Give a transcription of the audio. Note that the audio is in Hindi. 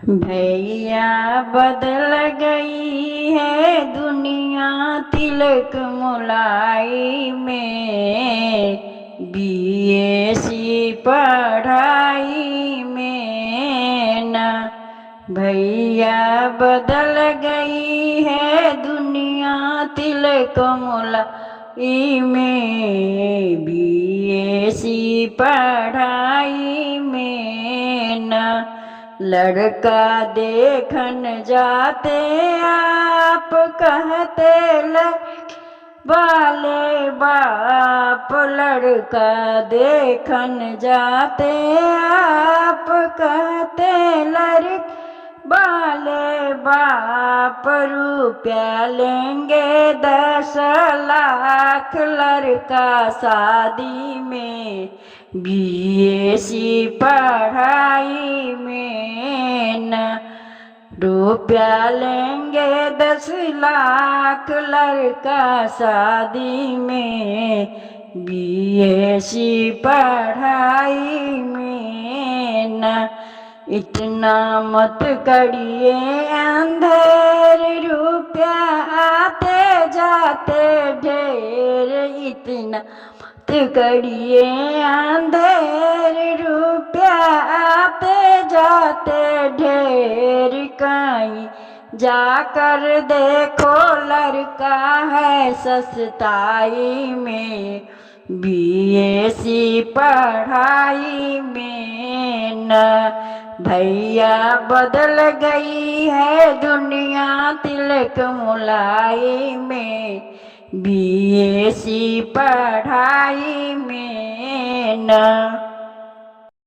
भैया बदल गई है दुनिया तिलक मुलाई में, बीएससी पढ़ाई में न। भैया बदल गई है दुनिया तिलक मुलाई में, बीएससी पढ़ाई में न। लड़का देखन जाते आप कहते वाले बाप, लड़का देखन जाते आप कहते लड़के वाले बाप, रुपया लेंगे 10 लाख लड़का शादी में, बीएससी पढ़ाई में न। रुपया लेंगे 10 लाख लड़का शादी में, बीएससी पढ़ाई में न। इतना मत करिए अंधेर, रुपया आते जाते ढेर। इतना मत करिए अंधेर, रुपया आते जाते ढेर। कहीं जाकर देखो लड़का है सस्ताई में, बीएससी पढ़ाई में न। भैया बदल गई है दुनिया तिलक मुलाई में, बीएससी पढ़ाई में न।